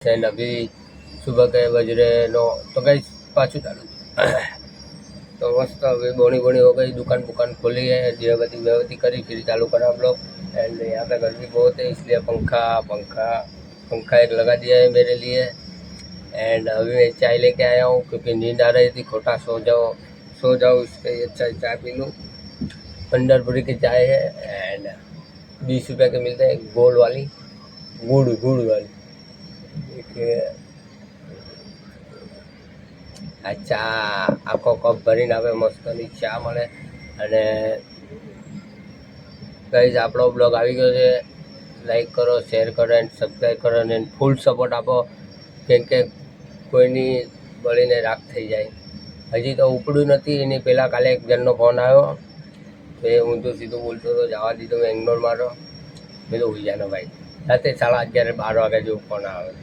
And अभी सुबह के बज रहे 9 तो गाइस पाछू चालू तो मस्त अभी बोनी बोनी हो गई, दुकान बुकान खोली है, दियाबत्ती व्यवती करी, फिर चालू करा हम लोग। एंड यहाँ पे गर्मी बहुत है इसलिए पंखा पंखा पंखा एक लगा दिया है मेरे लिए। एंड अभी मैं चाय लेके आया हूँ क्योंकि नींद आ रही थी, खोटा सो जाओ इसके अच्छा चाय पी लूँ। 15 रुपये की चाय है एंड 20 रुपये के मिलते हैं, गोल वाली गुड़ वाली। देखिए આ ચા આખો કપ ભરીને આવે, મસ્તની ચા મળે। અને ગાઈઝ આપણો બ્લોગ આવી ગયો છે, લાઈક કરો, શેર કરો એન્ડ સબસ્ક્રાઈબ કરો અને ફૂલ સપોર્ટ આપો, કેમ કે કોઈની બળીને રાખ થઈ જાય। હજી તો ઉપડ્યું નથી, એની પહેલાં કાલે એક જણનો ફોન આવ્યો તો એ હું તો સીધું બોલતો હતો, જવા દીધો, મેં ઇગ્નોર મારો, મેં તો હોઈ જાનો ભાઈ। રાતે 11:30 12 વાગ્યા જેવું ફોન આવે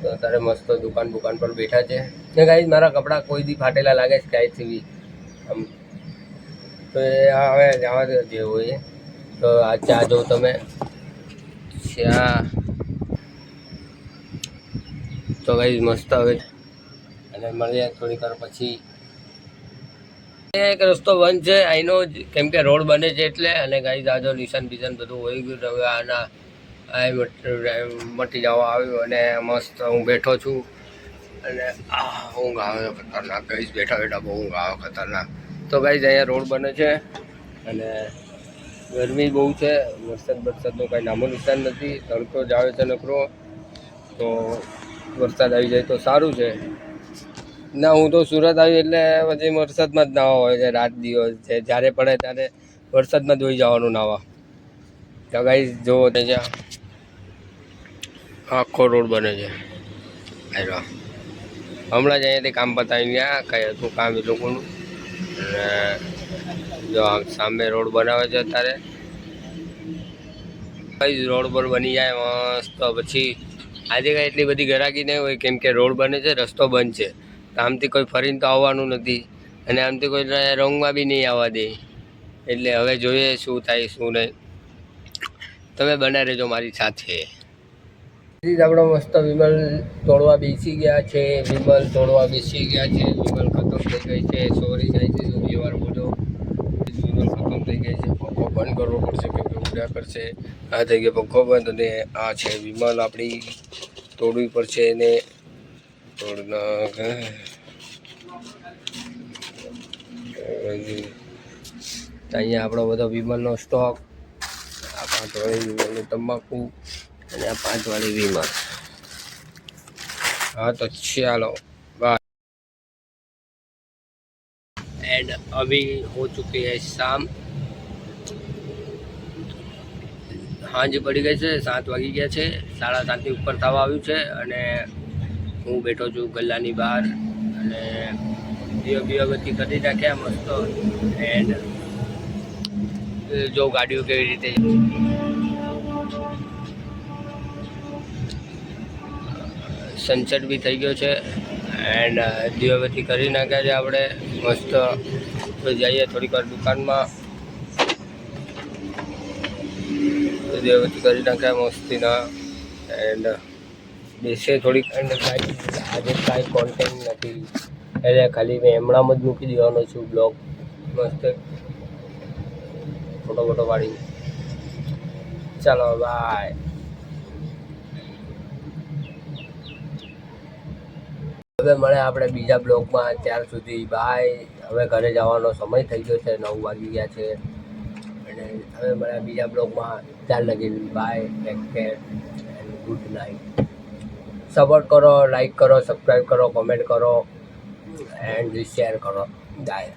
તો અત્યારે મસ્ત દુકાન પર બેઠા છે ને ગાઈઝ મારા કપડાં કોઈ દી ફાટેલા લાગે છે ક્યાંયથી બી આમ, તો એ હવે જવા દો જે હોય। તો આ ચા જો તમે ચા તો ગાઈઝ મસ્ત હવે અને મળીએ થોડીક વાર પછી। એક રસ્તો બંધ છે અહીંનો જ, કેમ કે રોડ બને છે એટલે। અને ગાઈઝ આ જો નિશાન બિશાન બધું હોઈ ગયું, હવે આના મટી જવા આવ્યું અને મસ્ત હું બેઠો છું અને ઊંઘ આવે ખતરનાક ગાઈઝ, બેઠા બહુ ઊંઘ આવે ખતરનાક। તો ગાઈઝ અહીંયા રોડ બને છે અને ગરમી બહુ છે, વરસાદનું કાંઈ નામો નિશાન નથી, તડકો જ આવે છે નકરો। તો વરસાદ આવી જાય તો સારું છે ના। હું તો સુરત આવી એટલે પછી વરસાદમાં જ નાવા હોય છે, રાત દિવસ છે, જ્યારે પડે ત્યારે વરસાદમાં જ હોઈ જવાનું નાવા। તો ગાઈઝ જુઓ ત્યાં આખો રોડ બને છે, હમણાં જ અહીંયાથી કામ પતાવી ગયા, કંઈ હતું કામ એ લોકોનું। અને જો આમ સામે રોડ બનાવે છે અત્યારે, કઈ રોડ પર બની જાય મસ્ત, પછી આજે કાંઈ એટલી બધી ગરાગી નહીં હોય કેમ કે રોડ બને છે, રસ્તો બંધ છે, તો આમથી કોઈ ફરીને તો આવવાનું નથી અને આમથી કોઈ રોંગમાં બી નહીં આવવા દે, એટલે હવે જોઈએ શું થાય શું નહીં। તમે બના રહેજો મારી સાથે। આપણો મસ્ત વિમલ તોડવા બેસી ગયા છે, વિમલ ખતમ થઈ ગઈ છે, સોરી જાય છે વાર બોલો, વિમલ ખતમ થઈ ગઈ છે, પંખો બંધ કરવો પડશે કેમ કે ઉડ્યા કરશે। આ થઈ ગયો પંખો બંધ અને આ છે વિમલ આપણી તોડવી પડશે એને અહીંયા આપણો બધો વિમલનો સ્ટોક, આ 5 વાળી વિમલની તંબાકુ અને આ 5 वाली विमल। हाँ तो चलो बाय। एंड अभी हो चुकी है शाम, हांज पड़ी गई है, 7 वागी गया है, 7:30 ની ઉપર થવા આવ્યું છે અને હું બેઠો છું ગલ્લાની બહાર અને દીવાબત્તી કરી નાખ્યા મસ્ત। એન્ડ જો ગાડીઓ કેવી રીતે સનસેટ બી થઈ ગયો છે એન્ડ દીવાબત્તી કરી નાખ્યા છે આપણે મસ્ત। તો જઈએ થોડીક વાર દુકાનમાં, દીવાબત્તી કરી નાખ્યા મસ્તીના એન્ડ બેસે થોડીક। એન્ડ આજે કાંઈ કોન્ટેન્ટ નથી એટલે ખાલી મેં હમણાં જ મૂકી દેવાનો છું બ્લોગ, મસ્ત ફોટો પાડી। ચાલો બાય। હવે મળે આપણે બીજા બ્લોગમાં, ત્યાર સુધી બાય। હવે ઘરે જવાનો સમય થઈ ગયો છે, 9 વાગી ગયા છે અને હવે મળે બીજા બ્લોગમાં, ત્યાર લગી bye, take care and good night. Support કરો, લાઈક કરો, સબસ્ક્રાઈબ કરો, કોમેન્ટ કરો એન્ડ શેર કરો, બાય।